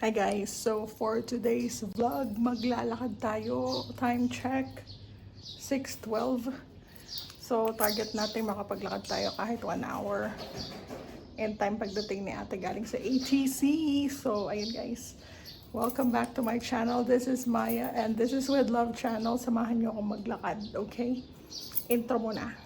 Hi guys, so for today's vlog, maglalakad tayo. Time check, 6:12. So target natin makapaglakad tayo kahit 1 hour. And time pagdating ni ate galing sa ATC. So ayun guys, welcome back to my channel. This is Maya and this is With Love Channel. Samahan niyo akong maglakad, okay? Intro muna.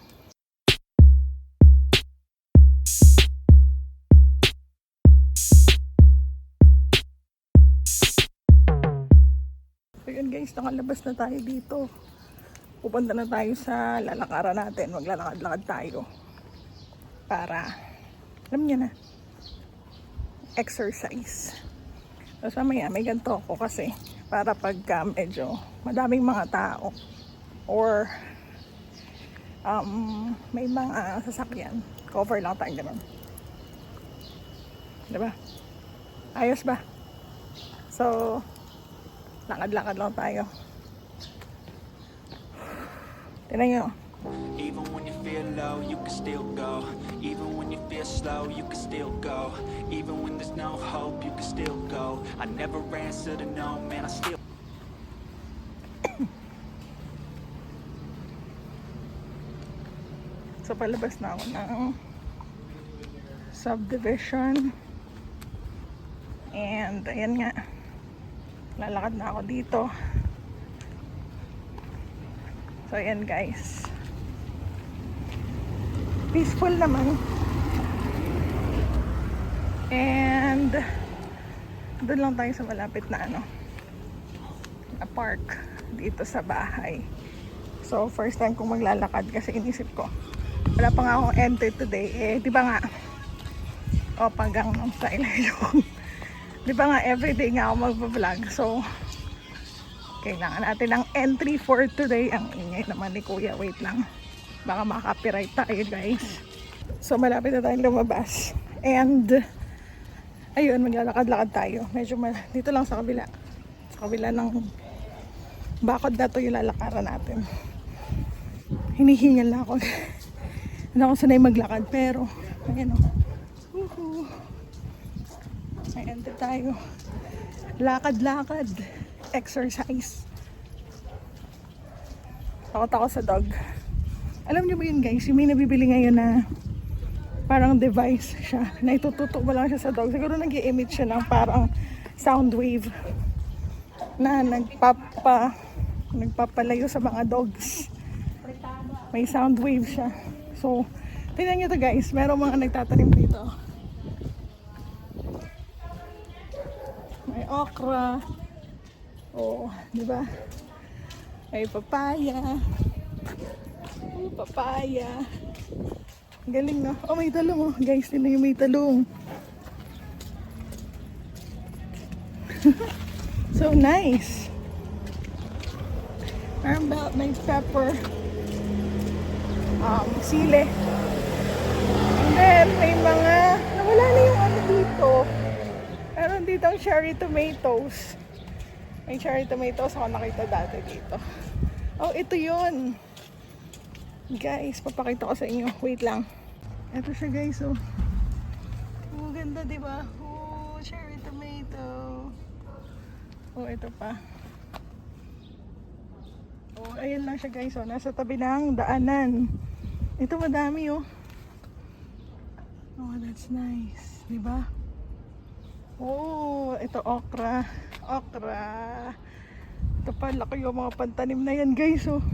So yun guys, nakalabas na tayo dito. Pupunta na tayo sa lalakaran natin. Maglalakad-lakad tayo. Para, alam niyo na, exercise. Tapos mamaya may ganito ako kasi para pagka medyo madaming mga tao or may mga sasakyan, cover lang tayo naman. Diba? Ayos ba? So, lakad-lakad lang tayo. Tignan nyo. Even when you feel low, you can still go. Even when you feel slow, you can still go. Even when there's no hope, you can still go. I never answer to no, man, I still. So palabas na ako ng subdivision. And ayan nga. Lalakad na ako dito. So ayan guys. Peaceful naman. And doon lang tayo sa malapit na na park dito sa bahay. So first time kong maglalakad kasi inisip ko wala pa nga akong entry today. Di ba nga pagang sa ilalim. Di ba nga everyday nga ako magpa-vlog. So kailangan natin ng entry for today. Ang ingay naman ni kuya. Wait lang. Baka maka-copyright tayo guys. So malapit na tayong lumabas. And ayun, maglalakad-lakad tayo. Medyo dito lang sa kabila. Sa kabila ng bakod na to yung lalakaran natin. Hinihingal na ako. Hindi ako sanay maglakad. Pero ayun o. May enter tayo. Lakad-lakad. Exercise. Takot ako sa dog. Alam niyo ba yun guys, yung may nabibili ngayon na parang device siya, na itututok mo lang siya sa dog. Siguro nag-i-emit siya ng parang sound wave na nagpapalayo sa mga dogs. May sound wave siya. So, tingnan niyo to guys, merong mga nagtatanim dito. May okra. Oh, di ba? May papaya. Papaya. Galing no? Oh, may talong oh. Guys, yun na yung may talong. So nice. Meron ba may pepper. Sile. And then, may mga nawala na yung dito. Meron dito ang cherry tomatoes. May cherry tomatoes ako nakita dati dito. Oh, ito yun. Guys, papakita ko sa inyo. Wait lang. Ito siya guys, oh. Oh, ganda, diba? Oh, cherry tomato. Oh, ito pa. Oh, ayun lang siya guys, oh. Nasa tabi ng daanan. Ito madami, oh. Oh, that's nice. Diba? Oh, ito okra. Okra. Ito pa, laki yung mga pantanim na yan guys, oh.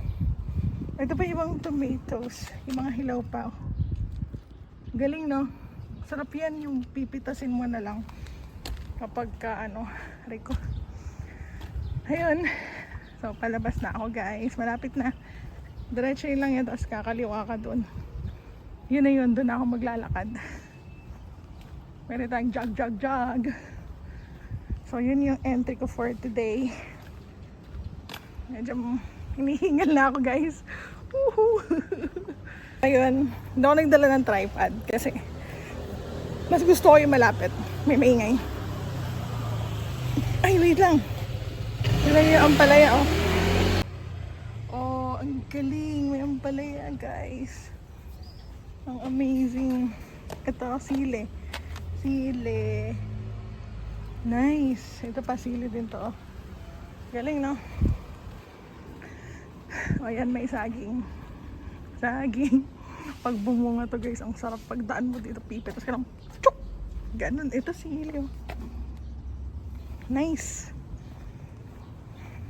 Ito pa ibang tomatoes, yung mga hilaw pa. Galing no? Sarap yan yung pipitasin mo na lang kapag ka Rico. Ayun. So palabas na ako guys. Malapit na. Diretso yun lang yan. Tapos kakaliwa ka dun. Yun na yun. Dun ako maglalakad. Pwede tayong jog. So yun yung entry ko for today. Medyo hinihingal na ako guys. Woohoo! Ayun, hindi ako nagdala ng tripod kasi mas gusto ko yung malapit. May maingay. Ay, wait lang. Tignan niyo yung ampalaya, oh. Oh, ang galing. May ampalaya, guys. Ang amazing. Ito, sile. Sile. Nice. Ito pa sili din to. Oh. Galing, no? O yan, may saging. Saging. Pag bumunga to guys, ang sarap pagdaan mo dito, pipit. Tapos ka lang, chuk! Ganun. Ito sili. Oh. Nice.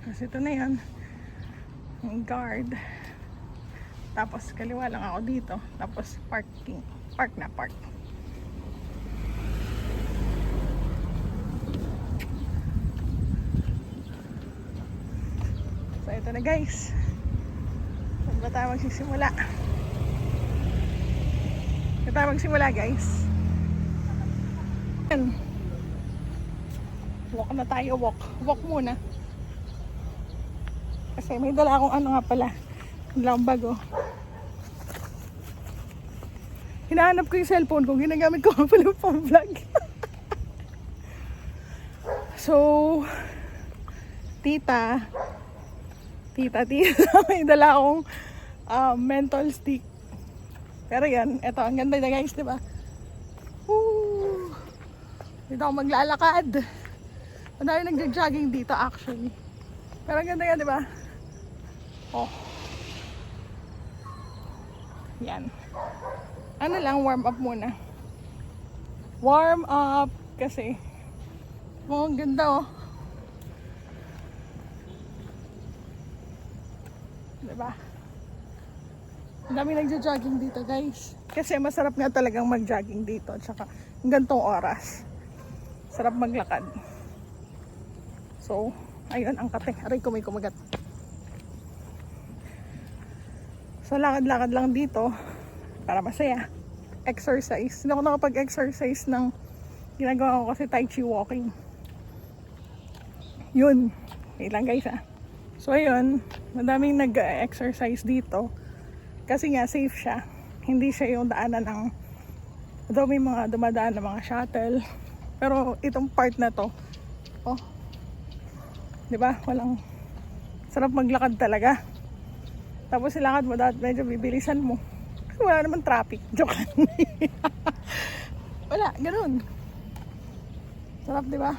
Tapos ito na yan. Ang guard. Tapos kaliwa lang ako dito. Tapos parking. Park na park. So ito na guys. Saan ba tayo magsisimula? Saan tayo magsimula guys? Yan. Walk na tayo, walk. Walk muna. Kasi may dala akong ano nga pala. Ang bago. Hinahanap ko yung cellphone ko. Ginagamit ko nga pala pang vlog. So, tita, may dala akong menthol stick. Pero yan, eto, ang ganda na guys, diba? Woo! Dito ako maglalakad. Ang dami nag-jogging dito actually. Pero ang ganda yan, diba? Oh. Yan. Ano lang, warm up muna. Warm up kasi. Oh, ang ganda oh. Diba? Ang dami nagja-jogging dito guys. Kasi masarap nga talagang mag-jogging dito. Tsaka ang gantong oras. Sarap maglakad. So, ayun ang kate. Aray ko may kumagat. So, lakad-lakad lang dito para masaya. Exercise. Hindi ako nakapag-exercise ng ginagawa ko kasi Tai Chi walking. Yun. Wait lang guys ah. So, ayun. Madaming nag-exercise dito. Kasi nga, safe siya. Hindi siya yung daanan ng daw may mga dumadaan na mga shuttle. Pero itong part na to, oh, diba? Walang sarap maglakad talaga. Tapos ilakad mo dapat medyo bibilisan mo. Kasi wala naman traffic. Joke. Wala, ganun. Sarap, diba?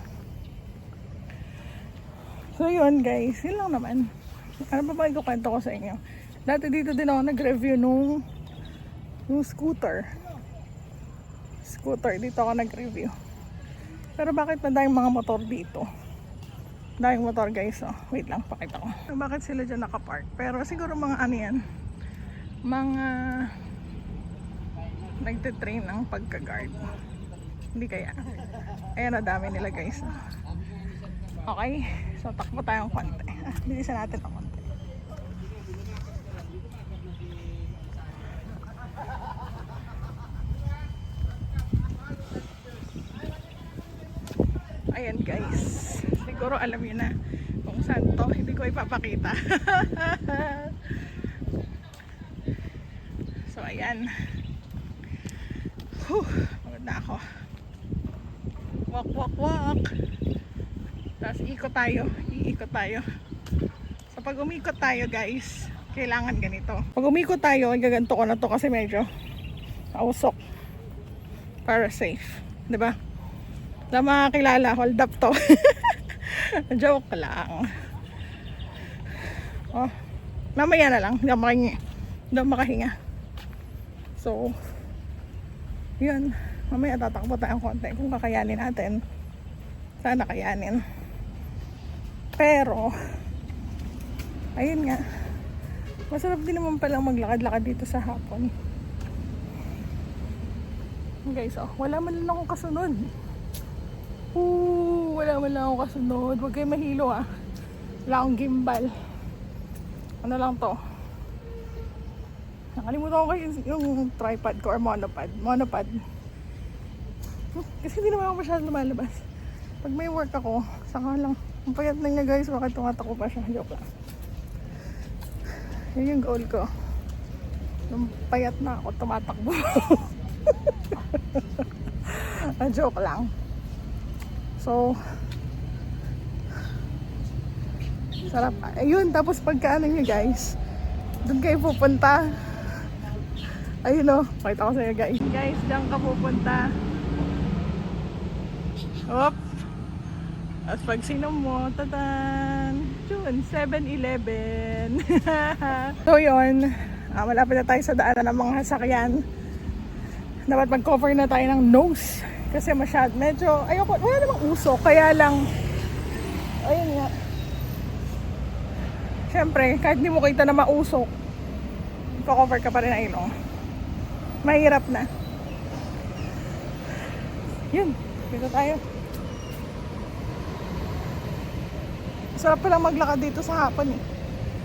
So yun guys, yun lang naman. Ano pa ba ikukwento ko sa inyo? Dati dito din ako nag-review nung scooter. Dito ako nag-review. Pero bakit madaming mga motor dito? Daming motor guys, oh. Wait lang, pakita ko. Bakit sila dyan nakapark? Pero siguro mga ano yan, mga nagtitrain ng pagka-guard. Hindi kaya. Ayan, na dami nila guys. Okay, so takbo tayong konti. Bilisan natin ang konti. Ayan guys, siguro alam niyo na kung saan to, hindi ko ipapakita. So ayan. Pagod na ako. Walk. Tapos iikot tayo. So pag umikot tayo guys, kailangan ganito. Pag umikot tayo, gaganto ko na to kasi medyo ausok. Para safe, 'di ba? Na makakilala, hold up to. Joke lang. Oh, mamaya na lang, hindi ako makahinga. So, yun. Mamaya tatakbo tayong konti kung kakayanin natin. Sana kayanin. Pero, ayun nga. Masarap din naman palang maglakad-lakad dito sa hapon. Guys, oh, wala man lang akong kasunod. Wala man lang akong kasunod. Huwag kayo mahilo ah. Wala akong gimbal. Ano lang to? Nakalimutan ko kayo yung tripod ko or monopod. Kasi hindi naman ako masyadong lumalabas. Pag may work ako, saka lang. Ang payat na niya guys, bakit tumatakbo pa siya? Joke lang. Yun yung goal ko. Nung payat na ako, tumatakbo. Joke lang. So, sarap. Ayun, tapos pagka ano nyo guys, doon kayo pupunta. Ayun o, pakita ko sa inyo guys. Guys, diyan ka pupunta. Hop. At pag sinom mo, tadan! June, 7-Eleven. So yun, malapit na tayo sa daanan ng mga sasakyan. Dapat mag-cover na tayo ng nose. Kasi medyo, ayoko, wala namang usok. Kaya lang, ayun nga. Siyempre, kahit hindi mo kita na mausok, cover ka pa rin ang ilong. Mahirap na. Yun, dito tayo. Masarap palang maglakad dito sa hapon eh.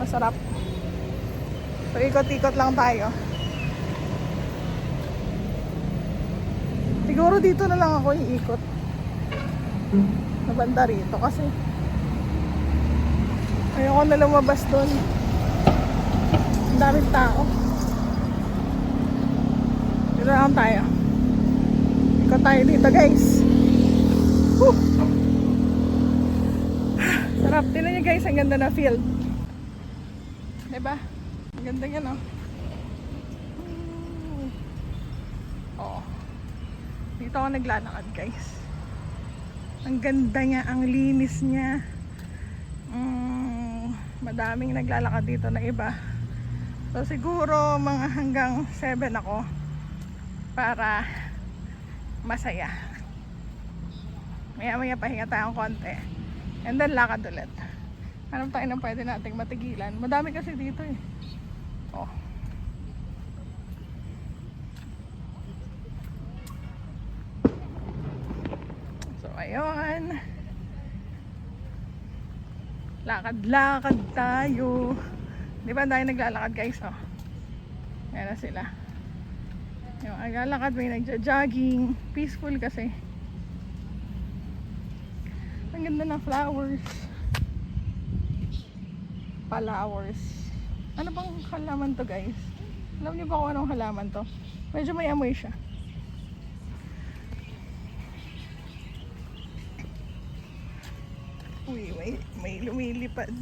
Masarap. So, ikot-ikot lang tayo. Siguro dito na lang ako iikot. Na banda rito kasi ayoko na lumabas doon. Ang daming tao. Dito lang tayo. Ikot tayo dito guys. Woo! Sarap. Tignan nyo guys, ang ganda na field. Diba? Ang ganda yan oh. Oh. Dito ako naglalakad guys. Ang ganda niya, ang linis niya. Madaming naglalakad dito na iba. So siguro mga hanggang 7 ako para masaya. Maya pahinga tayo konti. And then lakad ulit. Hanap tayo ng pwede nating matigilan. Madami kasi dito eh. Oh. So ayun. Lakad-lakad tayo. Di ba tayo naglalakad guys? Oh. Ayan na sila. Yung naglalakad, may nagja-jogging. Peaceful kasi. Ang ganda ng flowers. Flowers. Ano bang halaman to guys? Alam niyo ba kung anong halaman to? Medyo may amoy siya. Uy, may lumilipad.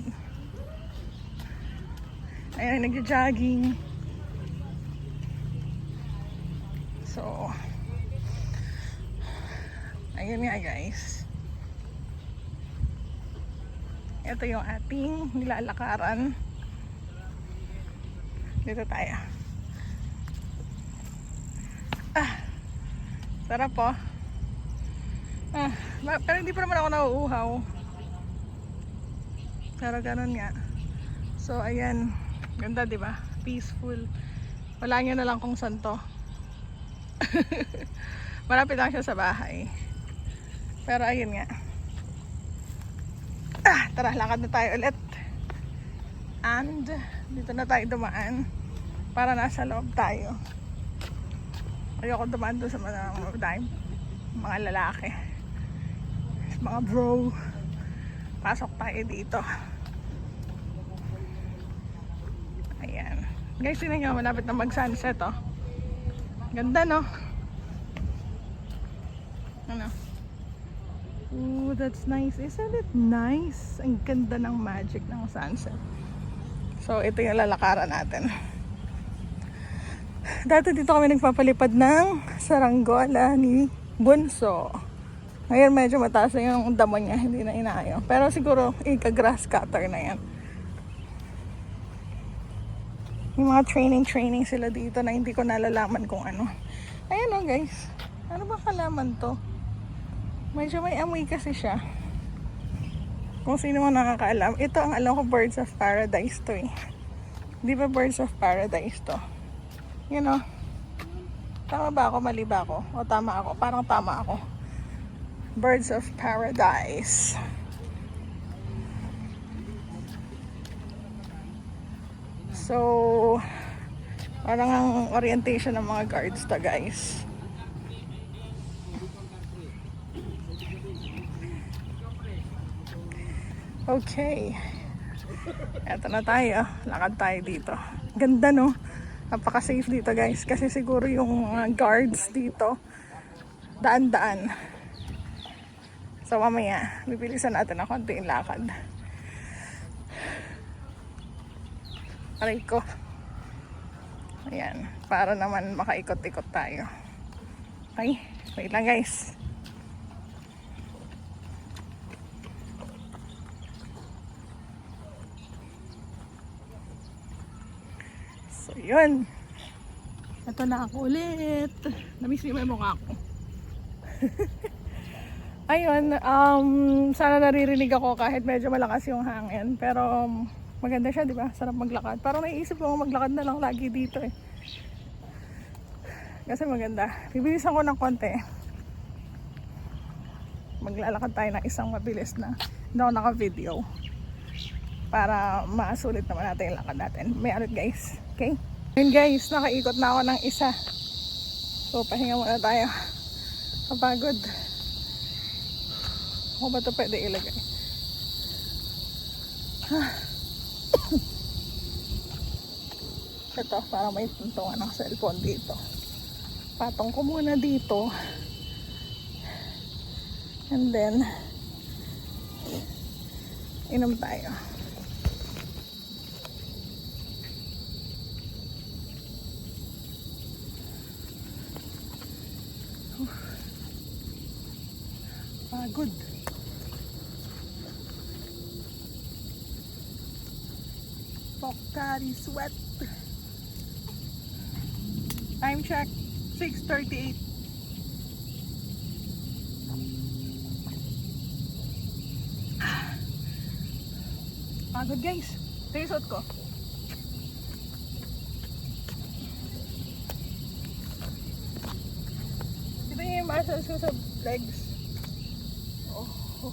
Ayan, nagja-jogging. So, ayun nga guys. Ito yung ating nilalakaran. Dito tayo. Sarap po. Pero hindi pa naman ako nauuhaw. Pero ganun nga. So ayan, ganda 'di ba? Peaceful. Wala niyo na lang kung saan to. Malapit lang siya sa bahay. Pero ayun nga. Tara, lakad na tayo ulit. And dito na tayo dumaan para nasa loob tayo. Ayoko dumaan doon sa mga lalaki, mga bro. Pasok tayo dito. Ayan guys, tingnan nyo, malapit na mag sunset oh. Ganda no? Ano? Ooh, that's nice. Isn't it nice? Ang ganda ng magic ng sunset. So ito yung lalakaran natin. Dati dito kami nagpapalipad ng saranggola ni Bunso. Ngayon medyo mataas na yung damo niya, hindi na inayo. Pero siguro ika-grass cutter na yan. Yung mga training sila dito na hindi ko nalalaman kung ano. Ayan o guys, ano ba kalaman to? Medyo may amoy kasi siya. Kung sino man nakakaalam, ito ang alam ko, birds of paradise to eh. Di ba birds of paradise to? You know, tama ba ako? Mali ba ako? O tama ako? Parang tama ako. Birds of paradise. So, parang ang orientation ng mga guards to guys. Okay. Eto na tayo. Lakad tayo dito. Ganda no? Napaka-safe dito guys. Kasi siguro yung guards dito, daan-daan. So mamaya, bibilisan natin ang konti yung lakad. Aray ko. Ayan. Para naman makaikot-ikot tayo. Okay? Wait lang guys. So, yun. Ito na ako ulit. Namiss niyo ba yung mukha ko? Ayun, sana naririnig ako kahit medyo malakas yung hangin. Pero, maganda siya, di ba? Sarap maglakad. Parang naiisip ko maglakad na lang lagi dito eh. Kasi maganda. Bibilisan ko ng konti. Maglalakad tayo ng isang mabilis na. Hindi ako naka-video. Para masulit naman natin yung lakad natin. May alot guys. Okay? Ayun guys, nakaikot na ako ng isa. So, pahinga muna tayo. Kapagod. Ako ba ito pwede ilagay? Ito, parang may tuntungan ng cellphone dito. Patong ko muna dito. And then, inom tayo. Pagod. Pocari sweat. Time check, 6:38. Pagod guys. Ito yung suot ko. Ito yung muscles ko sa legs. Oh.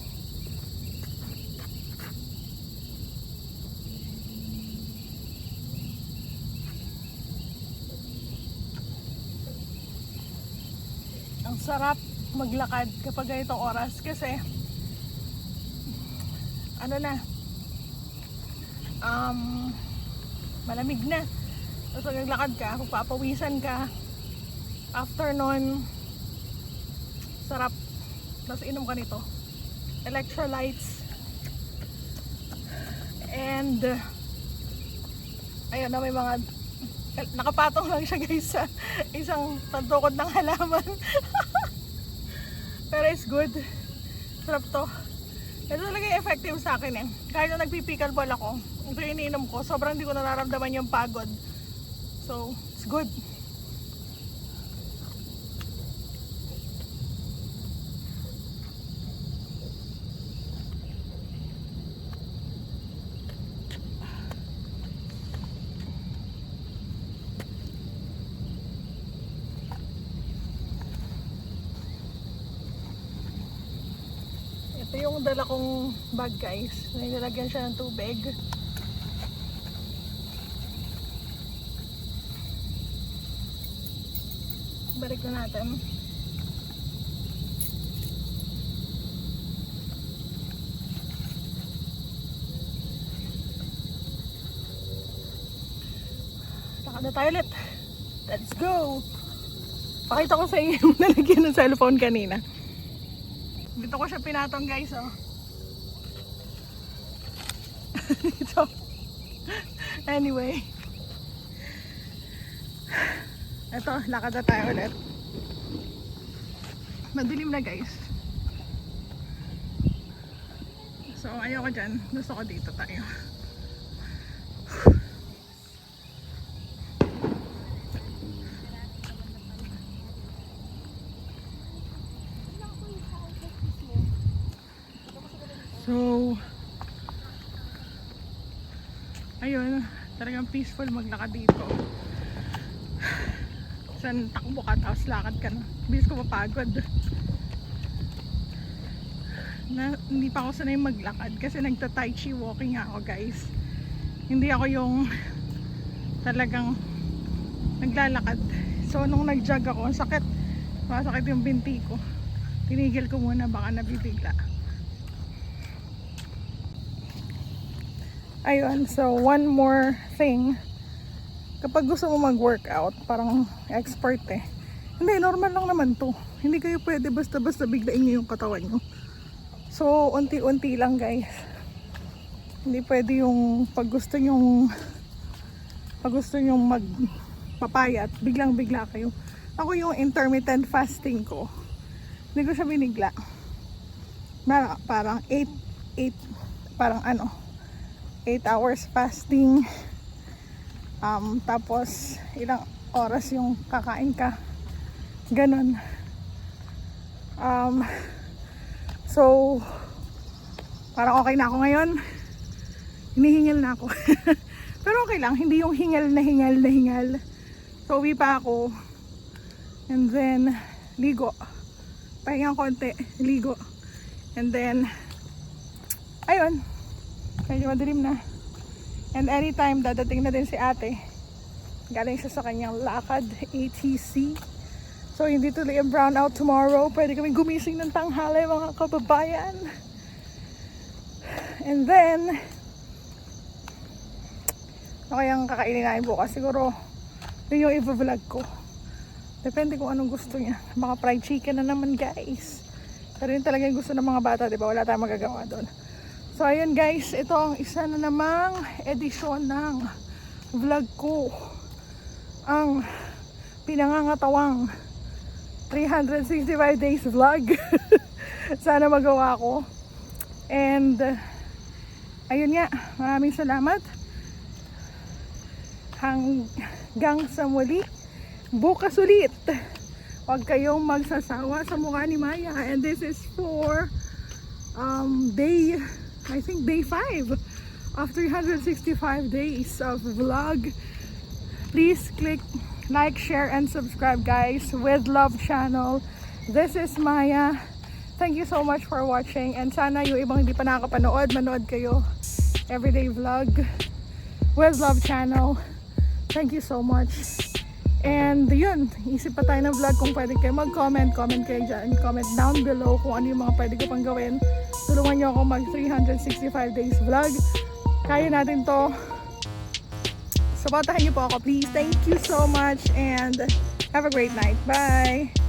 Ang sarap maglakad kapag ganitong oras kasi ano na malamig na. Tapos pag naglakad ka, papawisan ka. After nun, sarap. Tapos inom ka nito. Electrolytes. And ayun na, may mga nakapatong lang siya guys sa isang tandukod ng halaman. Pero it's good. Sarap to. Ito talaga yung effective sa akin eh. Kahit nung nagpipickleball ako, ito yung iniinom ko, sobrang hindi ko nararamdaman yung pagod. So, it's good. Ito yung dala kong bag guys. Nilagyan siya ng tubig. Balik na natin. Lakad na tayo ulit. Let's go! Pakita ko sa inyo yung nalagyan ng cellphone kanina. Dito ko siya pinatong guys, oh. Dito. Anyway. Ito, lakad na tayo ulit. Madilim na guys. So, ayoko dyan. Gusto ko dito tayo. So, ayun, talagang peaceful maglakad dito. Saan takbo ka, tapos lakad ka na. Bilis ko mapagod. Hindi pa ako sanay maglakad kasi nagta-tai chi walking ako guys. Hindi ako yung talagang naglalakad. So, nung nag-jog ako, ang sakit. Masakit yung binti ko. Tinigil ko muna, baka nabibigla. Ayun, so one more thing. Kapag gusto mo mag-workout, parang expert eh. Hindi, normal lang naman to. Hindi kayo pwede basta-basta biglain nyo yung katawan nyo. So, unti-unti lang guys. Hindi pwede yung pag gusto nyong magpapayat, biglang-bigla kayo. Ako yung intermittent fasting ko, hindi ko siya binigla. Parang 8 hours fasting. Tapos ilang oras yung kakain ka. Ganon. So, parang okay na ako ngayon. Hinihingal na ako. Pero okay lang, hindi yung hingal na hingal. So, uwi pa ako. And then, ligo. Pahinga konti, ligo. And then, ayun. Medyo madilim na. And anytime, dadating na din si ate. Galing siya sa kanyang lakad, ATC. So, hindi tuloy ang brownout tomorrow. Pwede kami gumising ng tanghali, mga kababayan. And then, okay ang kakainin namin bukas. Siguro, yun yung i-vlog ko. Depende kung anong gusto niya. Baka fried chicken na naman, guys. Pero yun talaga yung gusto ng mga bata, diba? Wala tayong magagawa doon. So, ayun guys. Ito ang isa na namang edisyon ng vlog ko. Ang pinangangatawang 365 days vlog. Sana magawa ko. And, ayun nga. Maraming salamat. Hanggang sa muli. Bukas ulit. Huwag kayong magsasawa sa mukha ni Maya. And this is for day 5 of 365 days of vlog. Please click like, share, and subscribe, guys. With Love Channel. This is Maya. Thank you so much for watching. And sana yung ibang hindi pa nakakapanood, manood kayo. Everyday vlog. With Love Channel. Thank you so much. And yun, isip pa tayo ng vlog kung pwede kayo mag-comment. Comment kayo dyan. Comment down below kung ano yung mga pwede ko pang gawin. Tulungan nyo ako mag 365 days vlog. Kaya natin to. Supportahan nyo po ako, please. Thank you so much and have a great night. Bye!